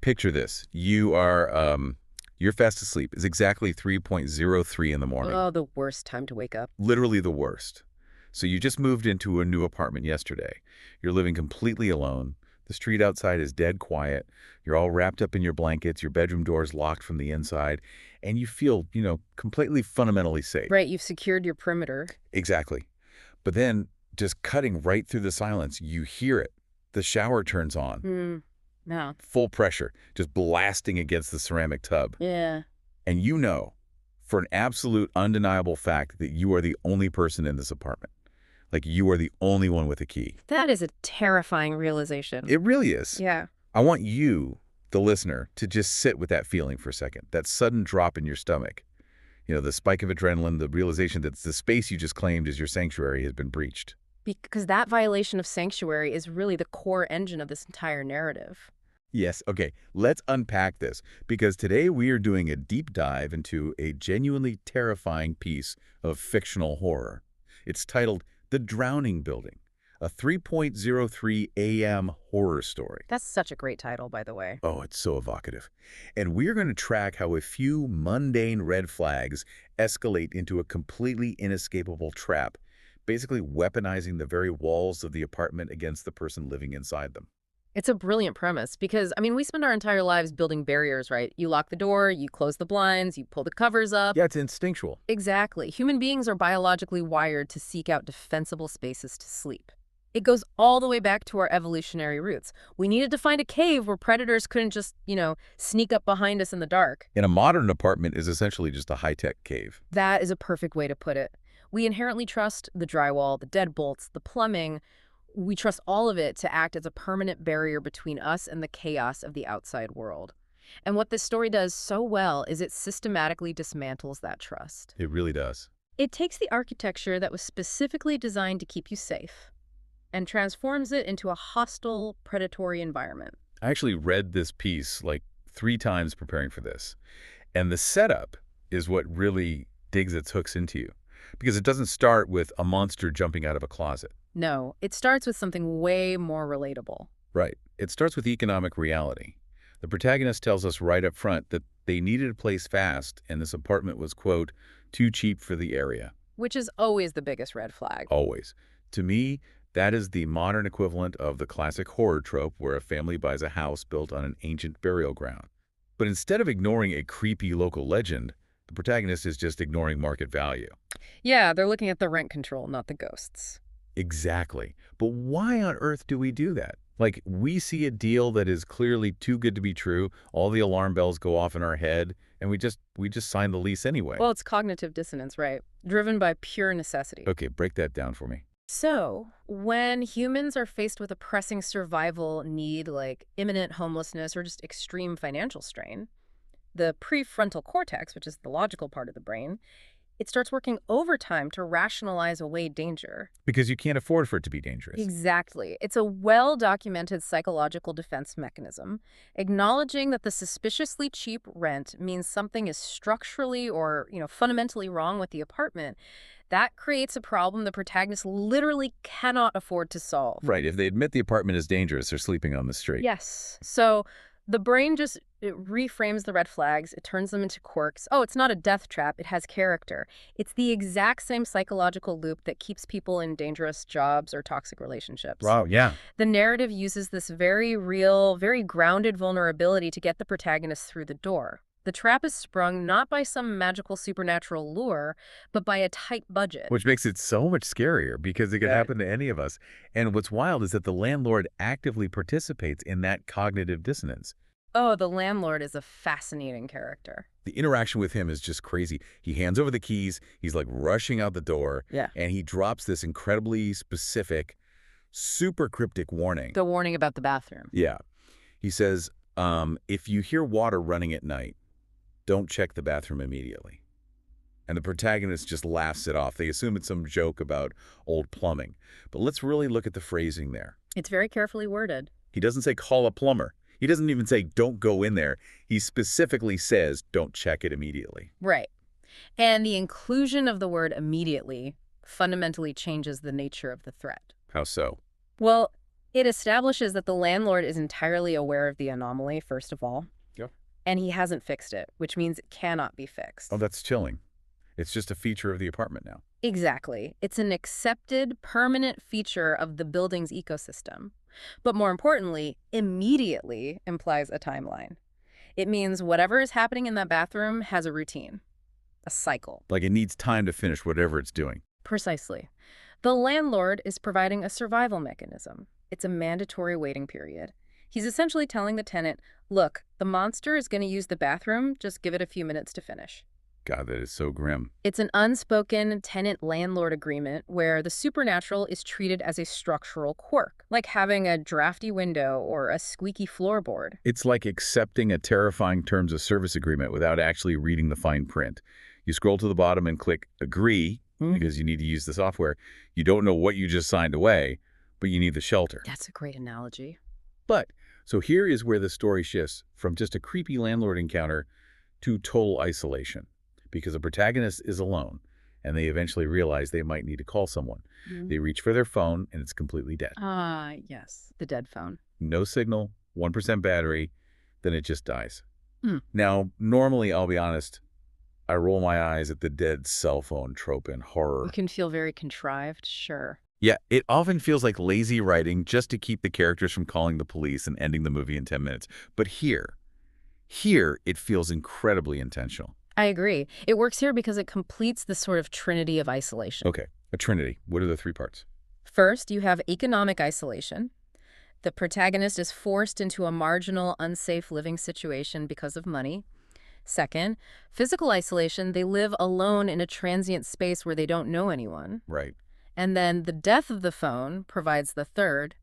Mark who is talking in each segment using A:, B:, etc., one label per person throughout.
A: Picture this. You're fast asleep. It's exactly 3:03 in the morning.
B: Oh, the worst time to wake up.
A: Literally the worst. So you just moved into a new apartment yesterday. You're living completely alone. The street outside is dead quiet. You're all wrapped up in your blankets. Your bedroom door is locked from the inside. And you feel, completely fundamentally safe.
B: Right, you've secured your perimeter.
A: Exactly. But then, just cutting right through the silence, you hear it. The shower turns on.
B: No.
A: Full pressure, just blasting against the ceramic tub.
B: Yeah.
A: And you know, for an absolute undeniable fact, that you are the only person in this apartment. Like, you are the only one with a key.
B: That is a terrifying realization.
A: It really is.
B: Yeah.
A: I want you, the listener, to just sit with that feeling for a second, that sudden drop in your stomach. The spike of adrenaline, the realization that the space you just claimed as your sanctuary has been breached.
B: Because that violation of sanctuary is really the core engine of this entire narrative.
A: Yes, okay, let's unpack this, because today we are doing a deep dive into a genuinely terrifying piece of fictional horror. It's titled The Drowning Building, a 3:03 a.m. horror story.
B: That's such a great title, by the way.
A: Oh, it's so evocative. And we're going to track how a few mundane red flags escalate into a completely inescapable trap, basically weaponizing the very walls of the apartment against the person living inside them.
B: It's a brilliant premise because, we spend our entire lives building barriers, right? You lock the door, you close the blinds, you pull the covers up.
A: Yeah, it's instinctual.
B: Exactly. Human beings are biologically wired to seek out defensible spaces to sleep. It goes all the way back to our evolutionary roots. We needed to find a cave where predators couldn't just, sneak up behind us in the dark.
A: And a modern apartment is essentially just a high-tech cave.
B: That is a perfect way to put it. We inherently trust the drywall, the deadbolts, the plumbing. We trust all of it to act as a permanent barrier between us and the chaos of the outside world. And what this story does so well is it systematically dismantles that trust.
A: It really does.
B: It takes the architecture that was specifically designed to keep you safe and transforms it into a hostile, predatory environment.
A: I actually read this piece like 3 times preparing for this. And the setup is what really digs its hooks into you. Because it doesn't start with a monster jumping out of a closet.
B: No, it starts with something way more relatable.
A: Right. It starts with economic reality. The protagonist tells us right up front that they needed a place fast, and this apartment was, quote, too cheap for the area.
B: Which is always the biggest red flag.
A: Always. To me, that is the modern equivalent of the classic horror trope where a family buys a house built on an ancient burial ground. But instead of ignoring a creepy local legend, the protagonist is just ignoring market value.
B: Yeah, they're looking at the rent control, not the ghosts.
A: Exactly. But why on earth do we do that? Like, we see a deal that is clearly too good to be true, all the alarm bells go off in our head, and we just sign the lease anyway.
B: Well, it's cognitive dissonance, right? Driven by pure necessity.
A: Okay, break that down for me.
B: So, when humans are faced with a pressing survival need like imminent homelessness or just extreme financial strain, the prefrontal cortex, which is the logical part of the brain, it starts working overtime to rationalize away danger.
A: Because you can't afford for it to be dangerous.
B: Exactly. It's a well-documented psychological defense mechanism, acknowledging that the suspiciously cheap rent means something is structurally or, fundamentally wrong with the apartment. That creates a problem the protagonist literally cannot afford to solve.
A: Right. If they admit the apartment is dangerous, they're sleeping on the street.
B: Yes. So the brain just reframes the red flags. It turns them into quirks. Oh, it's not a death trap. It has character. It's the exact same psychological loop that keeps people in dangerous jobs or toxic relationships.
A: Wow, yeah.
B: The narrative uses this very real, very grounded vulnerability to get the protagonist through the door. The trap is sprung not by some magical supernatural lure, but by a tight budget.
A: Which makes it so much scarier because it could happen to any of us. And what's wild is that the landlord actively participates in that cognitive dissonance.
B: Oh, the landlord is a fascinating character.
A: The interaction with him is just crazy. He hands over the keys, he's like rushing out the door, and he drops this incredibly specific, super cryptic warning.
B: The warning about the bathroom.
A: Yeah. He says, if you hear water running at night, don't check the bathroom immediately. And the protagonist just laughs it off. They assume it's some joke about old plumbing. But let's really look at the phrasing there.
B: It's very carefully worded.
A: He doesn't say call a plumber. He doesn't even say don't go in there. He specifically says don't check it immediately.
B: Right. And the inclusion of the word immediately fundamentally changes the nature of the threat.
A: How so?
B: Well, It establishes that the landlord is entirely aware of the anomaly, first of all,
A: Yep.
B: and he hasn't fixed it, which means it cannot be
A: Oh,
B: fixed.
A: that's chilling. It's just a feature of the apartment now.
B: Exactly. It's an accepted, permanent feature of the building's ecosystem. But more importantly, immediately implies a timeline. It means whatever is happening in that bathroom has a routine, a cycle.
A: Like it needs time to finish whatever it's doing.
B: Precisely. The landlord is providing a survival mechanism. It's a mandatory waiting period. He's essentially telling the tenant, look, the monster is going to use the bathroom, just give it a few minutes to finish.
A: God, that is so grim.
B: It's an unspoken tenant-landlord agreement where the supernatural is treated as a structural quirk, like having a drafty window or a squeaky floorboard.
A: It's like accepting a terrifying terms of service agreement without actually reading the fine print. You scroll to the bottom and click agree because you need to use the software. You don't know what you just signed away, but you need the shelter.
B: That's a great analogy.
A: But, so here is where the story shifts from just a creepy landlord encounter to total isolation. Because the protagonist is alone, and they eventually realize they might need to call someone. They reach for their phone, and it's completely dead.
B: Yes, the dead phone.
A: No signal, 1% battery, then it just dies.
B: Hmm.
A: Now, normally, I'll be honest, I roll my eyes at the dead cell phone trope in horror.
B: It can feel very contrived, sure.
A: Yeah, it often feels like lazy writing just to keep the characters from calling the police and ending the movie in 10 minutes. But here, it feels incredibly intentional.
B: I agree. It works here because it completes the sort of trinity of isolation.
A: Okay, a trinity. What are the three parts?
B: First, you have economic isolation. The protagonist is forced into a marginal, unsafe living situation because of money. Second, physical isolation. They live alone in a transient space where they don't know anyone.
A: Right.
B: And then the death of the phone provides the third,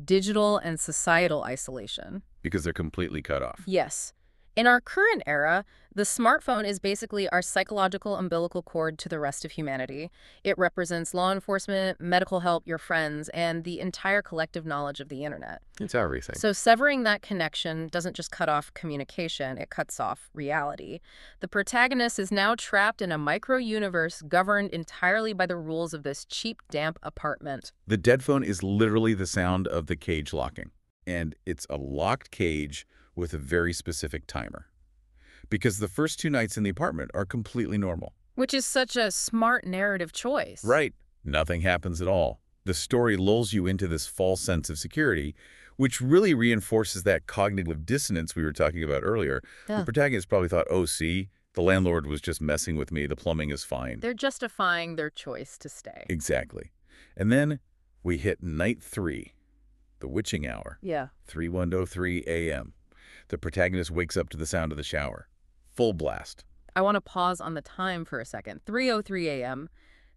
B: digital and societal isolation.
A: Because they're completely cut off.
B: Yes. In our current era, the smartphone is basically our psychological umbilical cord to the rest of humanity. It represents law enforcement, medical help, your friends, and the entire collective knowledge of the internet.
A: It's everything.
B: So severing that connection doesn't just cut off communication, it cuts off reality. The protagonist is now trapped in a micro-universe governed entirely by the rules of this cheap, damp apartment.
A: The dead phone is literally the sound of the cage locking. And it's a locked cage with a very specific timer. Because the first 2 nights in the apartment are completely normal.
B: Which is such a smart narrative choice.
A: Right. Nothing happens at all. The story lulls you into this false sense of security, which really reinforces that cognitive dissonance we were talking about earlier.
B: Yeah.
A: The protagonist probably thought, oh, see, the landlord was just messing with me. The plumbing is fine.
B: They're justifying their choice to stay.
A: Exactly. And then we hit night 3, the witching hour.
B: Yeah.
A: 3:103 a.m. The protagonist wakes up to the sound of the shower. Full blast.
B: I want to pause on the time for a second. 3:03 a.m.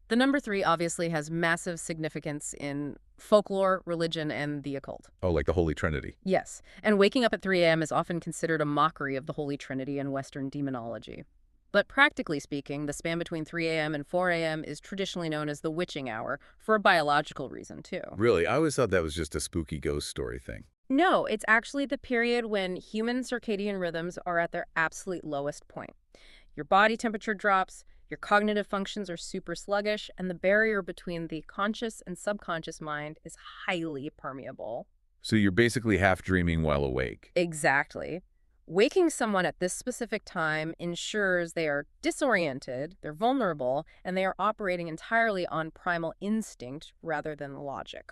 B: The number 3 obviously has massive significance in folklore, religion, and the occult.
A: Oh, like the Holy Trinity.
B: Yes, and waking up at 3 a.m. is often considered a mockery of the Holy Trinity in Western demonology. But practically speaking, the span between 3 a.m. and 4 a.m. is traditionally known as the witching hour, for a biological reason, too.
A: Really? I always thought that was just a spooky ghost story thing.
B: No, it's actually the period when human circadian rhythms are at their absolute lowest point. Your body temperature drops, your cognitive functions are super sluggish, and the barrier between the conscious and subconscious mind is highly permeable.
A: So you're basically half dreaming while awake.
B: Exactly. Waking someone at this specific time ensures they are disoriented, they're vulnerable, and they are operating entirely on primal instinct rather than logic.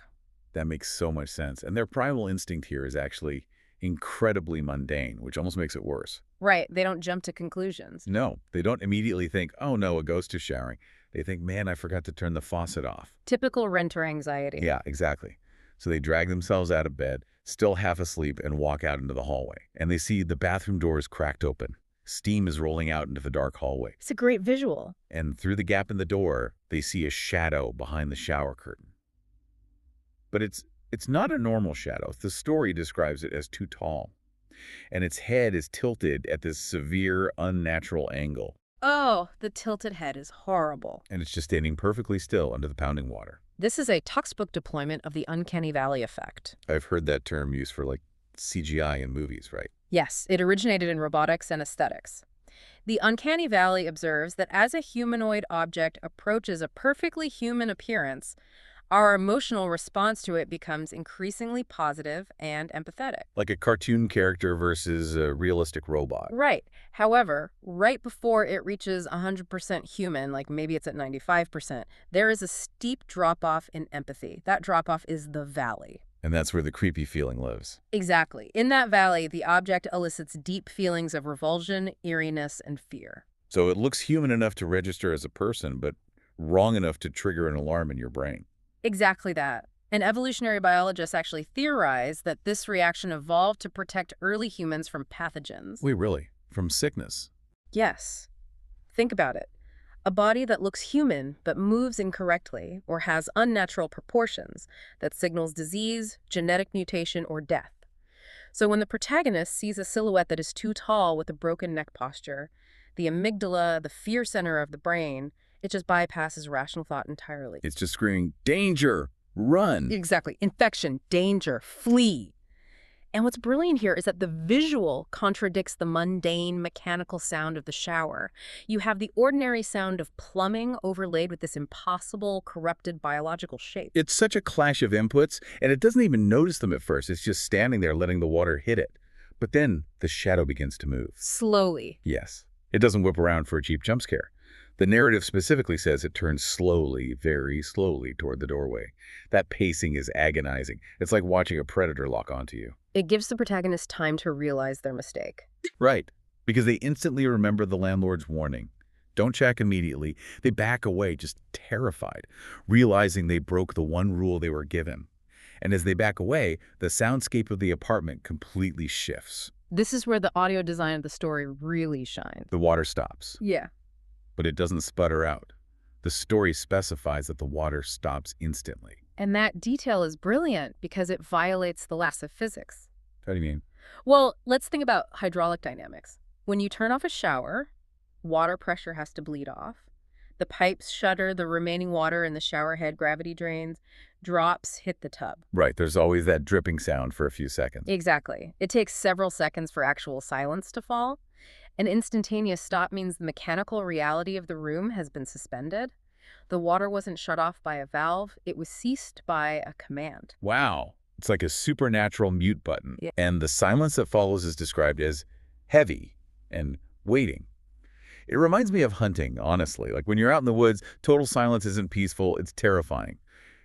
A: That makes so much sense. And their primal instinct here is actually incredibly mundane, which almost makes it worse.
B: Right, they don't jump to conclusions.
A: No, they don't immediately think, oh no, a ghost is showering. They think, man, I forgot to turn the faucet off.
B: Typical renter anxiety.
A: Yeah, exactly. So they drag themselves out of bed, still half asleep, and walk out into the hallway. And they see the bathroom door is cracked open. Steam is rolling out into the dark hallway.
B: It's a great visual.
A: And through the gap in the door, they see a shadow behind the shower curtain. But it's not a normal shadow. The story describes it as too tall. And its head is tilted at this severe, unnatural angle.
B: Oh, the tilted head is horrible.
A: And it's just standing perfectly still under the pounding water.
B: This is a textbook deployment of the uncanny valley effect.
A: I've heard that term used for, like, CGI in movies, right?
B: Yes, it originated in robotics and aesthetics. The uncanny valley observes that as a humanoid object approaches a perfectly human appearance, Our emotional response to it becomes increasingly positive and empathetic.
A: Like a cartoon character versus a realistic robot.
B: Right. However, right before it reaches 100% human, like maybe it's at 95%, there is a steep drop-off in empathy. That drop-off is the valley.
A: And that's where the creepy feeling lives.
B: Exactly. In that valley, the object elicits deep feelings of revulsion, eeriness, and fear.
A: So it looks human enough to register as a person, but wrong enough to trigger an alarm in your brain.
B: Exactly that. And evolutionary biologists actually theorize that this reaction evolved to protect early humans from pathogens.
A: Wait, really? From sickness?
B: Yes. Think about it. A body that looks human but moves incorrectly or has unnatural proportions that signals disease, genetic mutation, or death. So when the protagonist sees a silhouette that is too tall with a broken neck posture, the amygdala, the fear center of the brain, it just bypasses rational thought entirely.
A: It's just screaming, danger, run.
B: Exactly. Infection, danger, flee. And what's brilliant here is that the visual contradicts the mundane, mechanical sound of the shower. You have the ordinary sound of plumbing overlaid with this impossible, corrupted biological shape.
A: It's such a clash of inputs, and it doesn't even notice them at first. It's just standing there letting the water hit it. But then the shadow begins to move.
B: Slowly.
A: Yes. It doesn't whip around for a cheap jump scare. The narrative specifically says it turns slowly, very slowly toward the doorway. That pacing is agonizing. It's like watching a predator lock onto you.
B: It gives the protagonist time to realize their mistake.
A: Right. Because they instantly remember the landlord's warning. Don't check immediately. They back away, just terrified, realizing they broke the one rule they were given. And as they back away, the soundscape of the apartment completely shifts.
B: This is where the audio design of the story really shines.
A: The water stops,
B: Yeah.
A: but it doesn't sputter out. The story specifies that the water stops instantly.
B: And that detail is brilliant because it violates the laws of physics.
A: How do you mean?
B: Well, let's think about hydraulic dynamics. When you turn off a shower, water pressure has to bleed off. The pipes shutter, the remaining water in the shower head gravity drains, drops hit the tub.
A: Right, there's always that dripping sound for a few seconds.
B: Exactly. It takes several seconds for actual silence to fall. An instantaneous stop means the mechanical reality of the room has been suspended. The water wasn't shut off by a valve, it was ceased by a command.
A: Wow. It's like a supernatural mute button.
B: Yeah.
A: And the silence that follows is described as heavy and waiting. It reminds me of hunting, honestly. Like when you're out in the woods, total silence isn't peaceful, it's terrifying.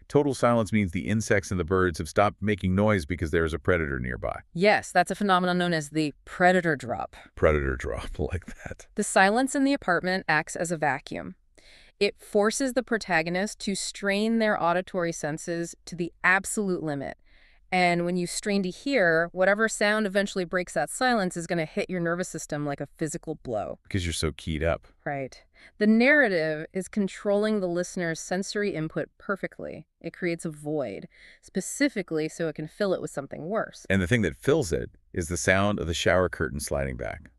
A: Total silence means the insects and the birds have stopped making noise because there is a predator nearby.
B: Yes, that's a phenomenon known as the predator drop.
A: Predator drop, like that.
B: The silence in the apartment acts as a vacuum. It forces the protagonist to strain their auditory senses to the absolute limit. And when you strain to hear, whatever sound eventually breaks that silence is going to hit your nervous system like a physical blow.
A: Because you're so keyed up.
B: Right. The narrative is controlling the listener's sensory input perfectly. It creates a void, specifically so it can fill it with something worse.
A: And the thing that fills it is the sound of the shower curtain sliding back.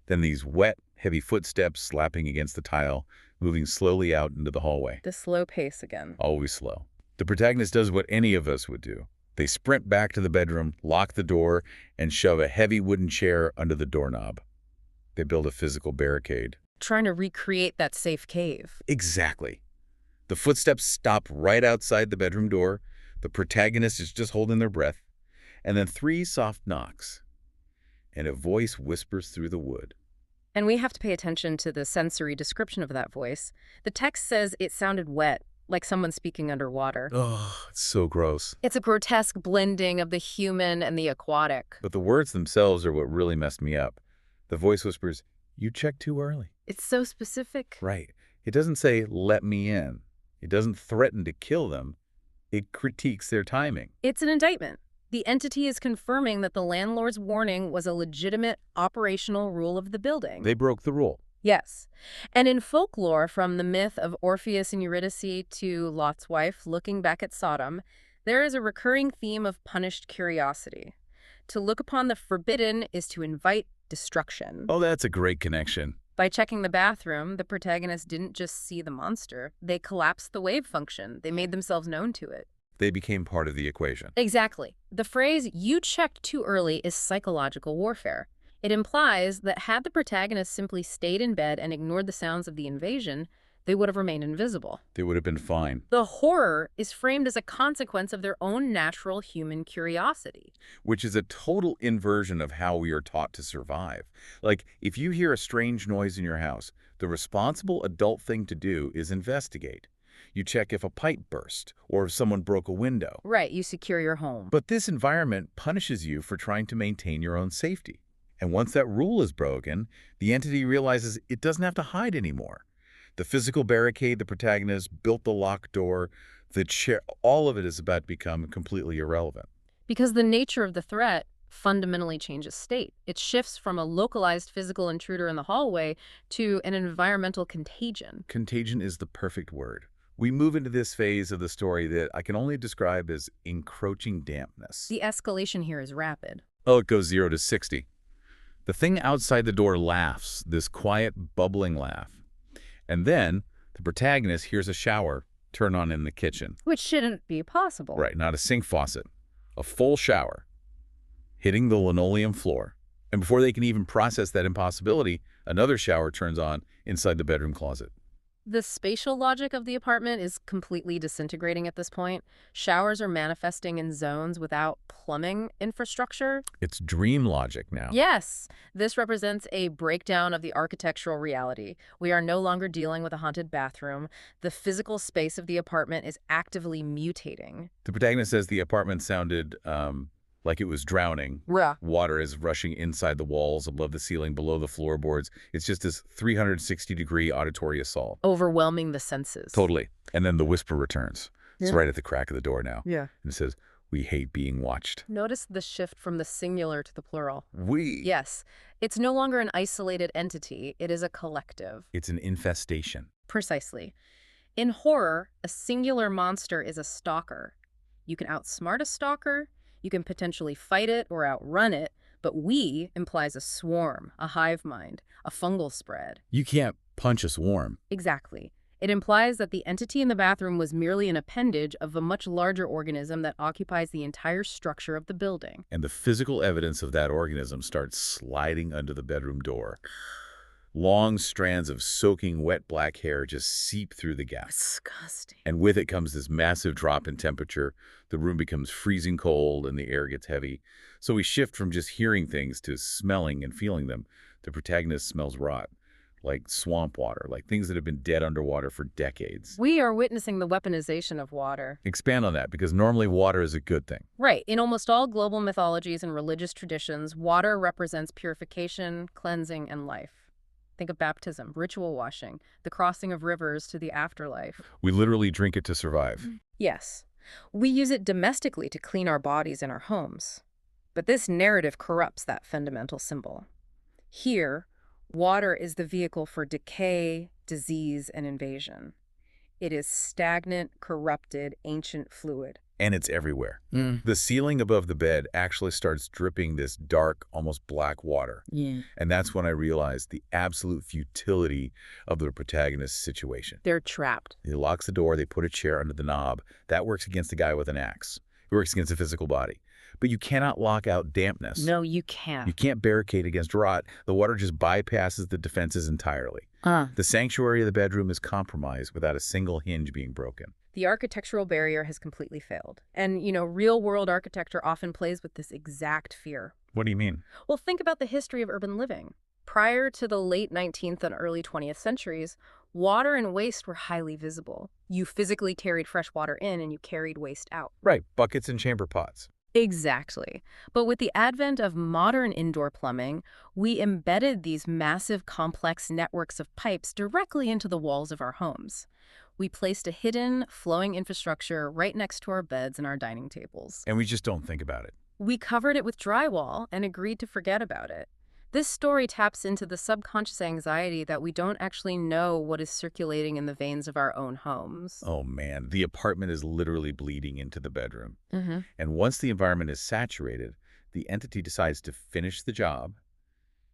A: Then these wet, heavy footsteps slapping against the tile, moving slowly out into the hallway.
B: The slow pace again.
A: Always slow. The protagonist does what any of us would do. They sprint back to the bedroom, lock the door, and shove a heavy wooden chair under the doorknob. They build a physical barricade.
B: Trying to recreate that safe cave.
A: Exactly. The footsteps stop right outside the bedroom door. The protagonist is just holding their breath. And then 3 soft knocks. And a voice whispers through the wood.
B: And we have to pay attention to the sensory description of that voice. The text says it sounded wet, like someone speaking underwater.
A: Oh, it's so gross.
B: It's a grotesque blending of the human and the aquatic.
A: But the words themselves are what really messed me up. The voice whispers, "You checked too early."
B: It's so specific.
A: Right. It doesn't say, "Let me in." It doesn't threaten to kill them. It critiques their timing.
B: It's an indictment. The entity is confirming that the landlord's warning was a legitimate operational rule of the building.
A: They broke the rule.
B: Yes. And in folklore, from the myth of Orpheus and Eurydice to Lot's wife looking back at Sodom, there is a recurring theme of punished curiosity. To look upon the forbidden is to invite destruction.
A: Oh, that's a great connection.
B: By checking the bathroom, the protagonist didn't just see the monster. They collapsed the wave function. They made themselves known to it.
A: They became part of the equation.
B: Exactly. The phrase, "you checked too early," is psychological warfare. It implies that had the protagonist simply stayed in bed and ignored the sounds of the invasion, They would have remained invisible.
A: They would have been fine.
B: The horror is framed as a consequence of their own natural human curiosity.
A: Which is a total inversion of how we are taught to survive. Like, if you hear a strange noise in your house, the responsible adult thing to do is investigate. You check if a pipe burst or if someone broke a window.
B: Right, you secure your home.
A: But this environment punishes you for trying to maintain your own safety. And once that rule is broken, the entity realizes it doesn't have to hide anymore. The physical barricade the protagonist built, the locked door, the chair, all of it is about to become completely irrelevant.
B: Because the nature of the threat fundamentally changes state. It shifts from a localized physical intruder in the hallway to an environmental contagion.
A: Contagion is the perfect word. We move into this phase of the story that I can only describe as encroaching dampness.
B: The escalation here is rapid.
A: Oh, it goes 0 to 60. The thing outside the door laughs, this quiet, bubbling laugh. And then the protagonist hears a shower turn on in the kitchen.
B: Which shouldn't be possible.
A: Right, not a sink faucet. A full shower hitting the linoleum floor. And before they can even process that impossibility, another shower turns on inside the bedroom closet.
B: The spatial logic of the apartment is completely disintegrating at this point. Showers are manifesting in zones without plumbing infrastructure.
A: It's dream logic now.
B: Yes, this represents a breakdown of the architectural reality. We are no longer dealing with a haunted bathroom. The physical space of the apartment is actively mutating.
A: The protagonist says the apartment sounded like it was drowning.
B: Yeah.
A: Water is rushing inside the walls, above the ceiling, below the floorboards. It's just this 360-degree auditory assault.
B: Overwhelming the senses.
A: Totally. And then the whisper returns. It's
B: Yeah.
A: right at the crack of the door now.
B: Yeah.
A: And it says, "We hate being watched."
B: Notice the shift from the singular to the plural.
A: We.
B: Yes, it's no longer an isolated entity. It is a collective.
A: It's an infestation.
B: Precisely. In horror, a singular monster is a stalker. You can outsmart a stalker, you can potentially fight it or outrun it, but we implies a swarm, a hive mind, a fungal spread.
A: You can't punch a swarm.
B: Exactly. It implies that the entity in the bathroom was merely an appendage of a much larger organism that occupies the entire structure of the building.
A: And the physical evidence of that organism starts sliding under the bedroom door. Long strands of soaking wet black hair just seep through the gap.
B: Disgusting.
A: And with it comes this massive drop in temperature. The room becomes freezing cold and the air gets heavy. So we shift from just hearing things to smelling and feeling them. The protagonist smells rot, like swamp water, like things that have been dead underwater for decades.
B: We are witnessing the weaponization of water.
A: Expand on that, because normally water is a good thing.
B: Right. In almost all global mythologies and religious traditions, water represents purification, cleansing, and life. Think of baptism, ritual washing, the crossing of rivers to the afterlife.
A: We literally drink it to survive.
B: Yes. We use it domestically to clean our bodies and our homes. But this narrative corrupts that fundamental symbol. Here, water is the vehicle for decay, disease, and invasion. It is stagnant, corrupted, ancient fluid.
A: And it's everywhere. The ceiling above the bed actually starts dripping this dark, almost black water.
B: Yeah.
A: And that's when I realized the absolute futility of the protagonist's situation.
B: They're trapped.
A: He locks the door, they put a chair under the knob. That works against a guy with an axe. It works against a physical body. But you cannot lock out dampness.
B: No, you can't.
A: You can't barricade against rot. The water just bypasses the defenses entirely. The sanctuary of the bedroom is compromised without a single hinge being broken.
B: The architectural barrier has completely failed. And, real-world architecture often plays with this exact fear.
A: What do you mean?
B: Well, think about the history of urban living. Prior to the late 19th and early 20th centuries, water and waste were highly visible. You physically carried fresh water in and you carried waste out.
A: Right, buckets and chamber pots.
B: Exactly. But with the advent of modern indoor plumbing, we embedded these massive, complex networks of pipes directly into the walls of our homes. We placed a hidden, flowing infrastructure right next to our beds and our dining tables.
A: And we just don't think about it.
B: We covered it with drywall and agreed to forget about it. This story taps into the subconscious anxiety that we don't actually know what is circulating in the veins of our own homes.
A: Oh man, the apartment is literally bleeding into the bedroom.
B: Mm-hmm.
A: And once the environment is saturated, the entity decides to finish the job.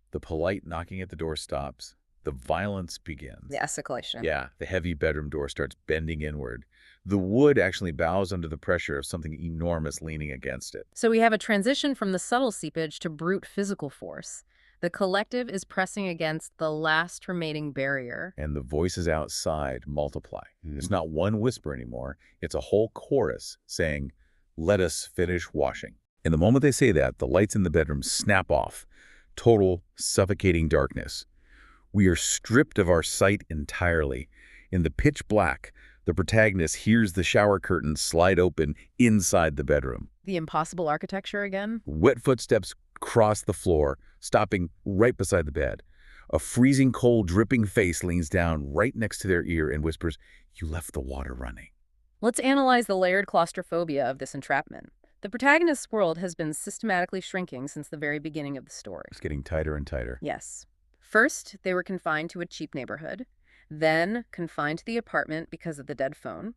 A: The polite knocking at the door stops. The violence begins.
B: The escalation.
A: Yeah, the heavy bedroom door starts bending inward. The wood actually bows under the pressure of something enormous leaning against it.
B: So we have a transition from the subtle seepage to brute physical force. The collective is pressing against the last remaining barrier.
A: And the voices outside multiply. It's not one whisper anymore. It's a whole chorus saying, "Let us finish washing." And the moment they say that, the lights in the bedroom snap off. Total, suffocating darkness. We are stripped of our sight entirely. In the pitch black, the protagonist hears the shower curtain slide open inside the bedroom.
B: The impossible architecture again?
A: Wet footsteps cross the floor, stopping right beside the bed. A freezing cold, dripping face leans down right next to their ear and whispers, "You left the water running."
B: Let's analyze the layered claustrophobia of this entrapment. The protagonist's world has been systematically shrinking since the very beginning of the story.
A: It's getting tighter and tighter.
B: Yes. First, they were confined to a cheap neighborhood, then confined to the apartment because of the dead phone,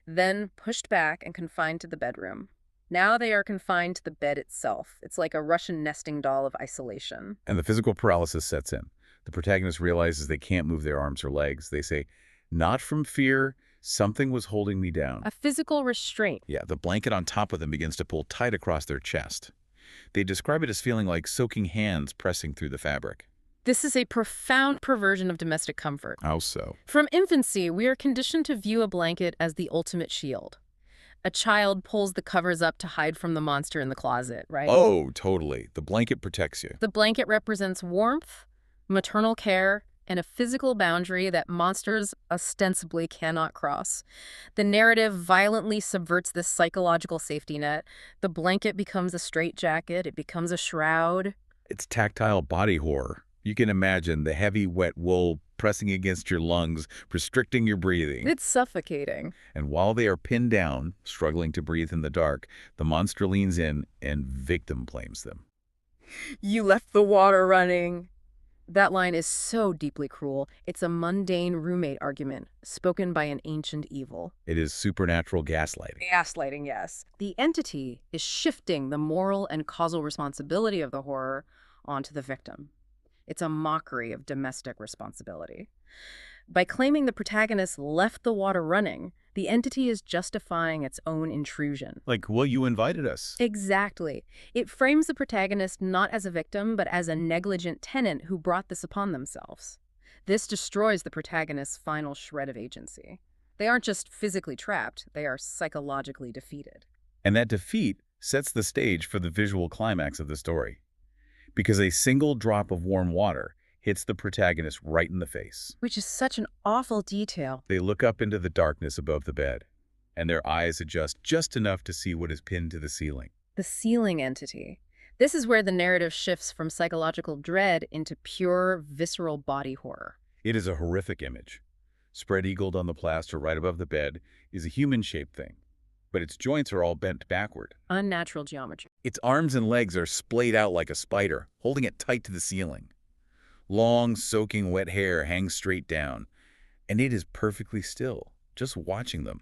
B: then pushed back and confined to the bedroom. Now they are confined to the bed itself. It's like a Russian nesting doll of isolation.
A: And the physical paralysis sets in. The protagonist realizes they can't move their arms or legs. They say, "Not from fear, something was holding me down."
B: A physical restraint.
A: Yeah, the blanket on top of them begins to pull tight across their chest. They describe it as feeling like soaking hands pressing through the fabric.
B: This is a profound perversion of domestic comfort.
A: How so?
B: From infancy, we are conditioned to view a blanket as the ultimate shield. A child pulls the covers up to hide from the monster in the closet, right?
A: Oh, totally. The blanket protects you.
B: The blanket represents warmth, maternal care, and a physical boundary that monsters ostensibly cannot cross. The narrative violently subverts this psychological safety net. The blanket becomes a straitjacket, it becomes a shroud.
A: It's tactile body horror. You can imagine the heavy, wet wool pressing against your lungs, restricting your breathing.
B: It's suffocating.
A: And while they are pinned down, struggling to breathe in the dark, the monster leans in and victim blames them.
B: You left the water running. That line is so deeply cruel. It's a mundane roommate argument, spoken by an ancient evil.
A: It is supernatural gaslighting.
B: Gaslighting, yes. The entity is shifting the moral and causal responsibility of the horror onto the victim. It's a mockery of domestic responsibility. By claiming the protagonist left the water running, the entity is justifying its own intrusion.
A: Like, well, you invited us.
B: Exactly. It frames the protagonist not as a victim, but as a negligent tenant who brought this upon themselves. This destroys the protagonist's final shred of agency. They aren't just physically trapped, they are psychologically defeated.
A: And that defeat sets the stage for the visual climax of the story. Because a single drop of warm water hits the protagonist right in the face.
B: Which is such an awful detail.
A: They look up into the darkness above the bed, and their eyes adjust just enough to see what is pinned to the ceiling.
B: The ceiling entity. This is where the narrative shifts from psychological dread into pure, visceral body horror.
A: It is a horrific image. Spread-eagled on the plaster right above the bed is a human-shaped thing, but its joints are all bent backward.
B: Unnatural geometry.
A: Its arms and legs are splayed out like a spider, holding it tight to the ceiling. Long, soaking wet hair hangs straight down, and it is perfectly still, just watching them.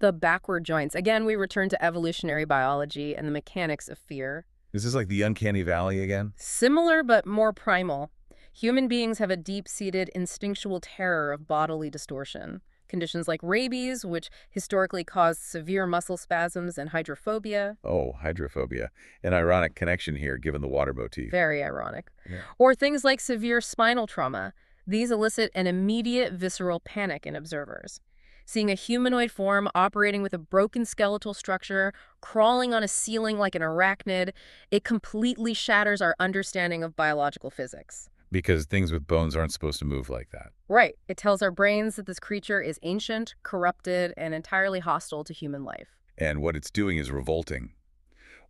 B: The backward joints. Again, we return to evolutionary biology and the mechanics of fear.
A: Is this like the uncanny valley again?
B: Similar but more primal. Human beings have a deep-seated instinctual terror of bodily distortion. Conditions like rabies, which historically caused severe muscle spasms, and hydrophobia.
A: Oh, hydrophobia. An ironic connection here, given the water motif.
B: Very ironic.
A: Yeah.
B: Or things like severe spinal trauma. These elicit an immediate visceral panic in observers. Seeing a humanoid form operating with a broken skeletal structure, crawling on a ceiling like an arachnid, it completely shatters our understanding of biological physics.
A: Because things with bones aren't supposed to move like that.
B: Right. It tells our brains that this creature is ancient, corrupted, and entirely hostile to human life.
A: And what it's doing is revolting.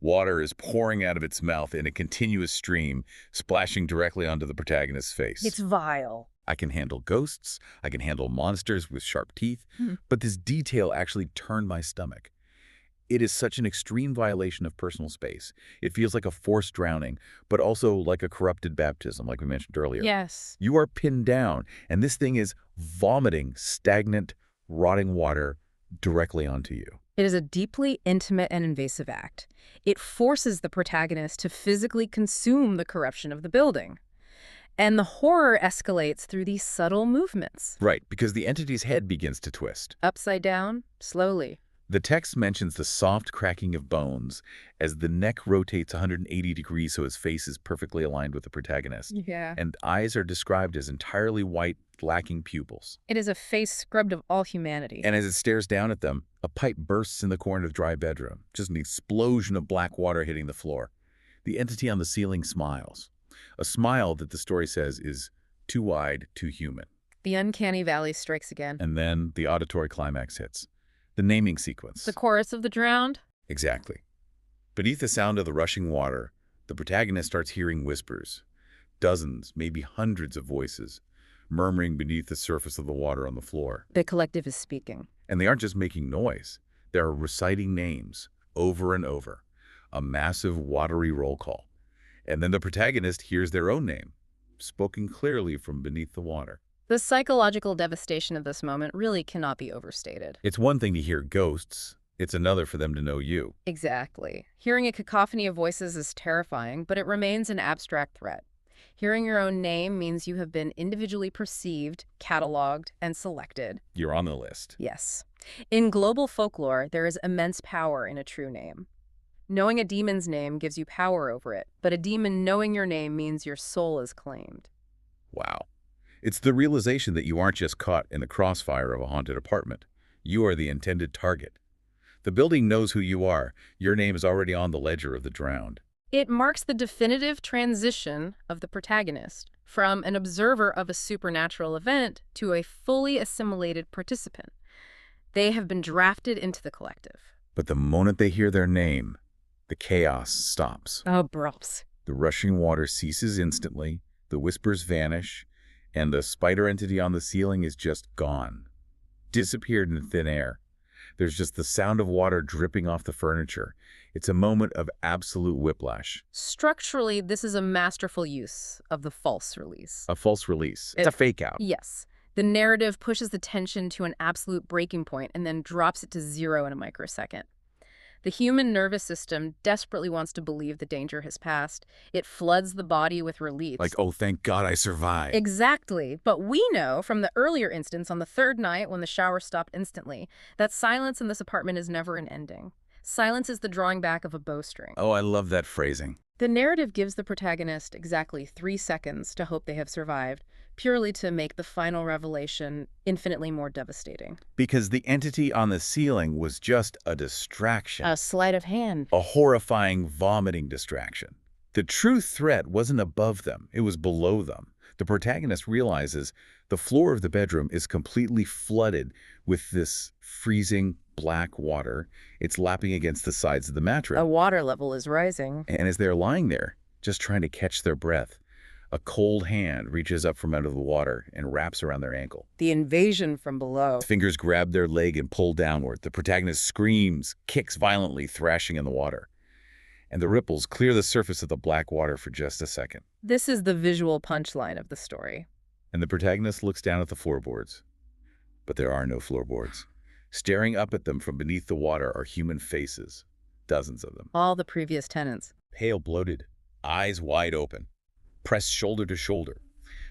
A: Water is pouring out of its mouth in a continuous stream, splashing directly onto the protagonist's face.
B: It's vile.
A: I can handle ghosts, I can handle monsters with sharp teeth, but this detail actually turned my stomach. It is such an extreme violation of personal space. It feels like a forced drowning, but also like a corrupted baptism, like we mentioned earlier.
B: Yes.
A: You are pinned down, and this thing is vomiting stagnant, rotting water directly onto you.
B: It is a deeply intimate and invasive act. It forces the protagonist to physically consume the corruption of the building. And the horror escalates through these subtle movements.
A: Right, because the entity's head begins to twist.
B: Upside down, slowly.
A: The text mentions the soft cracking of bones as the neck rotates 180 degrees so his face is perfectly aligned with the protagonist.
B: Yeah.
A: And eyes are described as entirely white, lacking pupils.
B: It is a face scrubbed of all humanity.
A: And as it stares down at them, a pipe bursts in the corner of the dry bedroom, just an explosion of black water hitting the floor. The entity on the ceiling smiles, a smile that the story says is too wide, too human.
B: The uncanny valley strikes again.
A: And then the auditory climax hits. The naming sequence.
B: The chorus of the drowned?
A: Exactly. Beneath the sound of the rushing water, the protagonist starts hearing whispers. Dozens, maybe hundreds of voices, murmuring beneath the surface of the water on the floor.
B: The collective is speaking.
A: And they aren't just making noise. They're reciting names over and over. A massive, watery roll call. And then the protagonist hears their own name, spoken clearly from beneath the water.
B: The psychological devastation of this moment really cannot be overstated.
A: It's one thing to hear ghosts. It's another for them to know you.
B: Exactly. Hearing a cacophony of voices is terrifying, but it remains an abstract threat. Hearing your own name means you have been individually perceived, cataloged, and selected.
A: You're on the list.
B: Yes. In global folklore, there is immense power in a true name. Knowing a demon's name gives you power over it, but a demon knowing your name means your soul is claimed.
A: Wow. It's the realization that you aren't just caught in the crossfire of a haunted apartment. You are the intended target. The building knows who you are. Your name is already on the ledger of the drowned.
B: It marks the definitive transition of the protagonist from an observer of a supernatural event to a fully assimilated participant. They have been drafted into the collective.
A: But the moment they hear their name, the chaos stops.
B: Abrupts.
A: The rushing water ceases instantly, the whispers vanish, and the spider entity on the ceiling is just gone. Disappeared in thin air. There's just the sound of water dripping off the furniture. It's a moment of absolute whiplash.
B: Structurally, this is a masterful use of the false release.
A: A false release. It's a fake out.
B: Yes. The narrative pushes the tension to an absolute breaking point and then drops it to zero in a microsecond. The human nervous system desperately wants to believe the danger has passed. It floods the body with relief.
A: Like, oh, thank God I survived.
B: Exactly. But we know from the earlier instance on the third night when the shower stopped instantly that silence in this apartment is never an ending. Silence is the drawing back of a bowstring.
A: Oh, I love that phrasing.
B: The narrative gives the protagonist exactly 3 seconds to hope they have survived, purely to make the final revelation infinitely more devastating.
A: Because the entity on the ceiling was just a distraction.
B: A sleight of hand.
A: A horrifying, vomiting distraction. The true threat wasn't above them, it was below them. The protagonist realizes the floor of the bedroom is completely flooded with this freezing black water. It's lapping against the sides of the mattress.
B: A water level is rising.
A: And as they're lying there, just trying to catch their breath, a cold hand reaches up from under the water and wraps around their ankle.
B: The invasion from below.
A: Fingers grab their leg and pull downward. The protagonist screams, kicks violently, thrashing in the water. And the ripples clear the surface of the black water for just a second.
B: This is the visual punchline of the story.
A: And the protagonist looks down at the floorboards. But there are no floorboards. Staring up at them from beneath the water are human faces, dozens of them.
B: All the previous tenants.
A: Pale, bloated, eyes wide open, pressed shoulder to shoulder.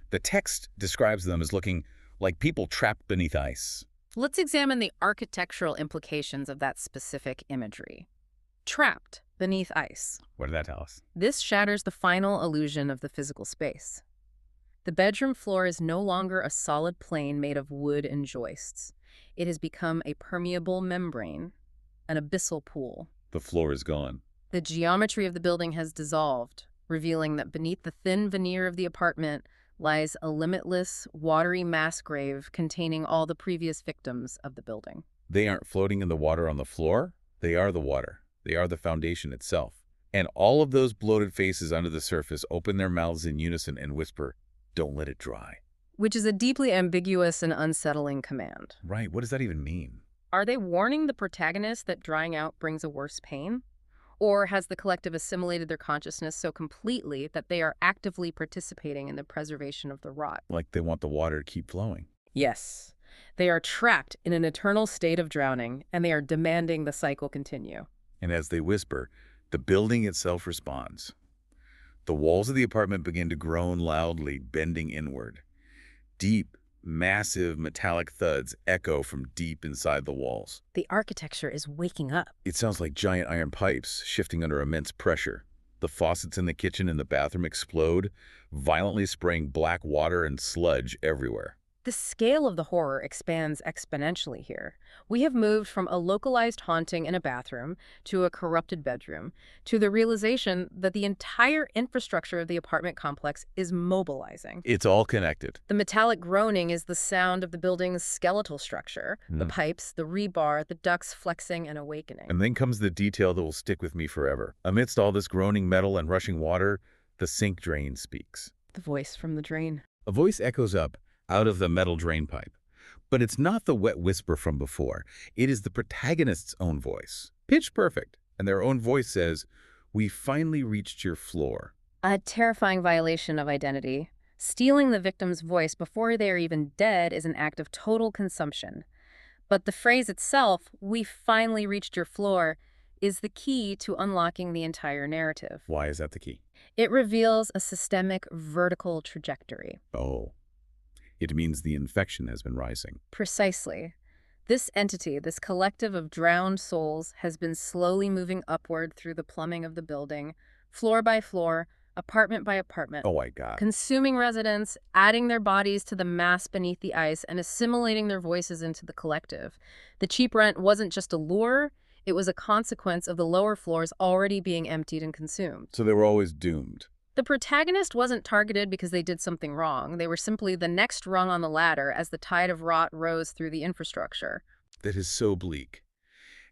A: The text describes them as looking like people trapped beneath ice.
B: Let's examine the architectural implications of that specific imagery. Trapped beneath ice.
A: What did that tell us?
B: This shatters the final illusion of the physical space. The bedroom floor is no longer a solid plane made of wood and joists. It has become a permeable membrane, an abyssal pool.
A: The floor is gone.
B: The geometry of the building has dissolved, revealing that beneath the thin veneer of the apartment lies a limitless, watery mass grave containing all the previous victims of the building.
A: They aren't floating in the water on the floor. They are the water. They are the foundation itself. And all of those bloated faces under the surface open their mouths in unison and whisper, "Don't let it dry."
B: Which is a deeply ambiguous and unsettling command.
A: Right, what does that even mean?
B: Are they warning the protagonist that drying out brings a worse pain? Or has the collective assimilated their consciousness so completely that they are actively participating in the preservation of the rot?
A: Like they want the water to keep flowing.
B: Yes. They are trapped in an eternal state of drowning, and they are demanding the cycle continue.
A: And as they whisper, the building itself responds. The walls of the apartment begin to groan loudly, bending inward. Deep, Massive metallic thuds echo from deep inside the walls.
B: The architecture is waking up.
A: It sounds like giant iron pipes shifting under immense pressure. The faucets in the kitchen and the bathroom explode, violently spraying black water and sludge everywhere.
B: The scale of the horror expands exponentially here. We have moved from a localized haunting in a bathroom to a corrupted bedroom to the realization that the entire infrastructure of the apartment complex is mobilizing.
A: It's all connected.
B: The metallic groaning is the sound of the building's skeletal structure, the
A: Mm.
B: pipes, the rebar, the ducts flexing and awakening.
A: And then comes the detail that will stick with me forever. Amidst all this groaning metal and rushing water, the sink drain speaks.
B: The voice from the drain.
A: A voice echoes up out of the metal drain pipe. But it's not the wet whisper from before. It is the protagonist's own voice. Pitch perfect. And their own voice says, "We finally reached your floor."
B: A terrifying violation of identity. Stealing the victim's voice before they are even dead is an act of total consumption. But the phrase itself, "we finally reached your floor," is the key to unlocking the entire narrative.
A: Why is that the key?
B: It reveals a systemic vertical trajectory.
A: Oh, it means the infection has been rising.
B: Precisely. This entity, this collective of drowned souls, has been slowly moving upward through the plumbing of the building, floor by floor, apartment by apartment.
A: Oh my God.
B: Consuming residents, adding their bodies to the mass beneath the ice, and assimilating their voices into the collective. The cheap rent wasn't just a lure, it was a consequence of the lower floors already being emptied and consumed.
A: So they were always doomed.
B: The protagonist wasn't targeted because they did something wrong. They were simply the next rung on the ladder as the tide of rot rose through the infrastructure.
A: That is so bleak.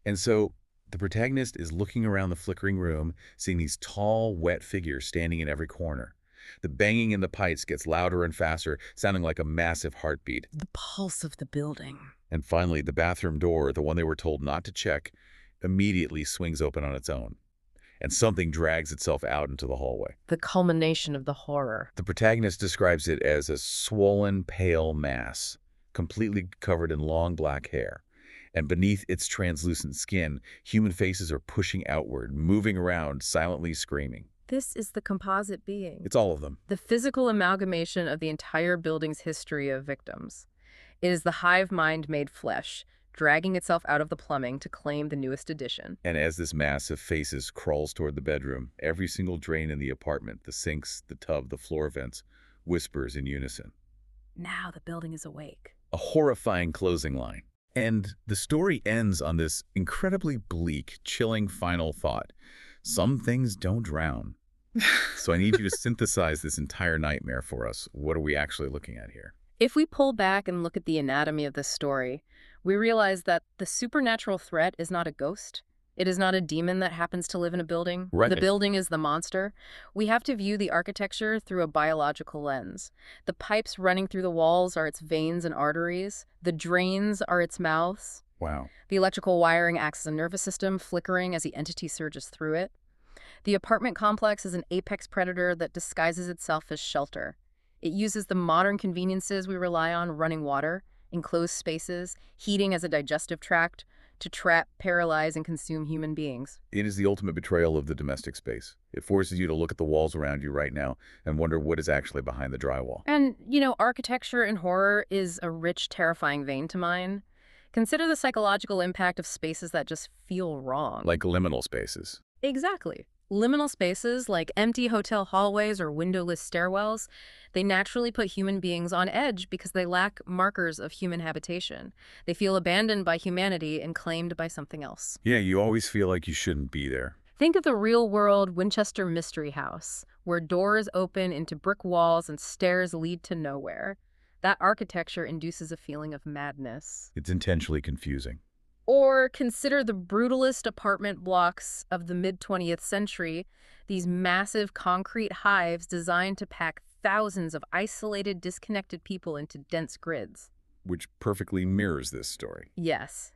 A: And so the protagonist is looking around the flickering room, seeing these tall, wet figures standing in every corner. The banging in the pipes gets louder and faster, sounding like a massive heartbeat.
B: The pulse of the building.
A: And finally, the bathroom door, the one they were told not to check, immediately swings open on its own. And something drags itself out into the hallway.
B: The culmination of the horror.
A: The protagonist describes it as a swollen, pale mass, completely covered in long black hair. And beneath its translucent skin, human faces are pushing outward, moving around, silently screaming.
B: This is the composite being.
A: It's all of them.
B: The physical amalgamation of the entire building's history of victims. It is the hive mind made flesh, dragging itself out of the plumbing to claim the newest addition.
A: And as this mass of faces crawls toward the bedroom, every single drain in the apartment, the sinks, the tub, the floor vents, whispers in unison.
B: Now the building is awake.
A: A horrifying closing line. And the story ends on this incredibly bleak, chilling final thought. Some things don't drown. So I need you to synthesize this entire nightmare for us. What are we actually looking at here?
B: If we pull back and look at the anatomy of this story, we realize that the supernatural threat is not a ghost. It is not a demon that happens to live in a building.
A: Right.
B: The building is the monster. We have to view the architecture through a biological lens. The pipes running through the walls are its veins and arteries. The drains are its mouths.
A: Wow.
B: The electrical wiring acts as a nervous system, flickering as the entity surges through it. The apartment complex is an apex predator that disguises itself as shelter. It uses the modern conveniences we rely on, running water, enclosed spaces, heating as a digestive tract, to trap, paralyze, and consume human beings.
A: It is the ultimate betrayal of the domestic space. It forces you to look at the walls around you right now and wonder what is actually behind the drywall.
B: And, architecture and horror is a rich, terrifying vein to mine. Consider the psychological impact of spaces that just feel wrong.
A: Like liminal spaces.
B: Exactly. Liminal spaces, like empty hotel hallways or windowless stairwells, they naturally put human beings on edge because they lack markers of human habitation. They feel abandoned by humanity and claimed by something else.
A: Yeah, you always feel like you shouldn't be there.
B: Think of the real-world Winchester Mystery House, where doors open into brick walls and stairs lead to nowhere. That architecture induces a feeling of madness.
A: It's intentionally confusing.
B: Or consider the brutalist apartment blocks of the mid-20th century, these massive concrete hives designed to pack thousands of isolated, disconnected people into dense grids.
A: Which perfectly mirrors this story.
B: Yes.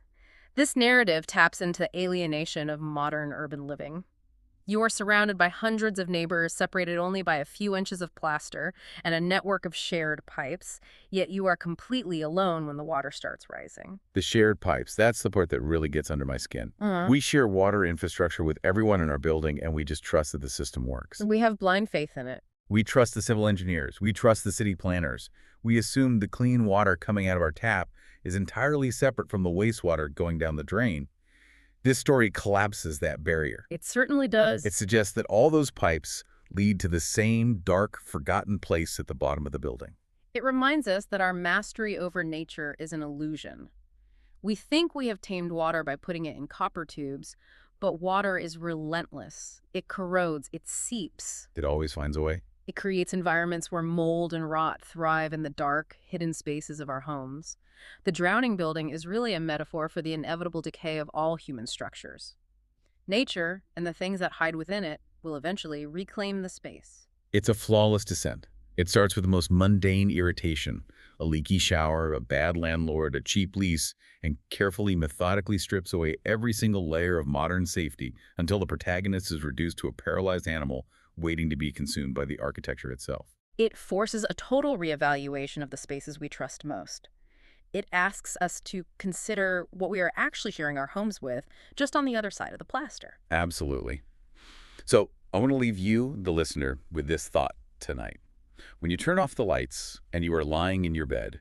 B: This narrative taps into the alienation of modern urban living. You are surrounded by hundreds of neighbors separated only by a few inches of plaster and a network of shared pipes, yet you are completely alone when the water starts rising.
A: The shared pipes, that's the part that really gets under my skin. We share water infrastructure with everyone in our building, and we just trust that the system works.
B: We have blind faith in it.
A: We trust the civil engineers. We trust the city planners. We assume the clean water coming out of our tap is entirely separate from the wastewater going down the drain. This story collapses that barrier.
B: It certainly
A: It
B: does.
A: suggests that all those pipes lead to the same dark, forgotten place at the bottom of the building.
B: It reminds us that our mastery over nature is an illusion. We think we have tamed water by putting it in copper tubes, but water is relentless. It corrodes, it seeps.
A: It always finds a way.
B: It creates environments where mold and rot thrive in the dark, hidden spaces of our homes. The drowning building is really a metaphor for the inevitable decay of all human structures. Nature, and the things that hide within it, will eventually reclaim the space.
A: It's a flawless descent. It starts with the most mundane irritation, a leaky shower, a bad landlord, a cheap lease, and carefully, methodically strips away every single layer of modern safety until the protagonist is reduced to a paralyzed animal waiting to be consumed by the architecture itself.
B: It forces a total reevaluation of the spaces we trust most. It asks us to consider what we are actually sharing our homes with, just on the other side of the plaster.
A: Absolutely. So I want to leave you, the listener, with this thought tonight. When you turn off the lights and you are lying in your bed,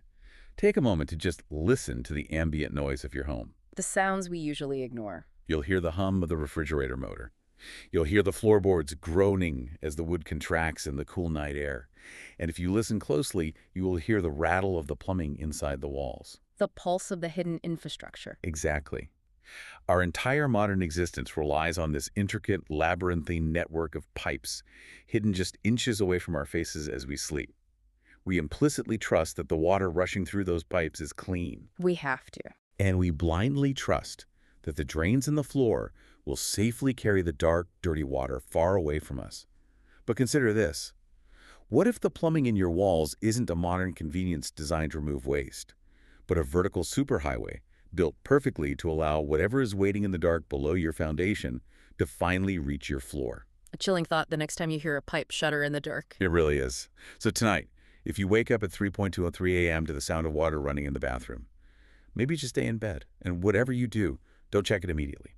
A: take a moment to just listen to the ambient noise of your home.
B: The sounds we usually ignore.
A: You'll hear the hum of the refrigerator motor. You'll hear the floorboards groaning as the wood contracts in the cool night air. And if you listen closely, you will hear the rattle of the plumbing inside the walls.
B: The pulse of the hidden infrastructure.
A: Exactly. Our entire modern existence relies on this intricate, labyrinthine network of pipes, hidden just inches away from our faces as we sleep. We implicitly trust that the water rushing through those pipes is clean.
B: We have to.
A: And we blindly trust that the drains in the floor will safely carry the dark, dirty water far away from us. But consider this. What if the plumbing in your walls isn't a modern convenience designed to remove waste, but a vertical superhighway built perfectly to allow whatever is waiting in the dark below your foundation to finally reach your floor?
B: A chilling thought the next time you hear a pipe shudder in the dark.
A: It really is. So tonight, if you wake up at 3:23 a.m. to the sound of water running in the bathroom, maybe just stay in bed, and whatever you do, don't check it immediately.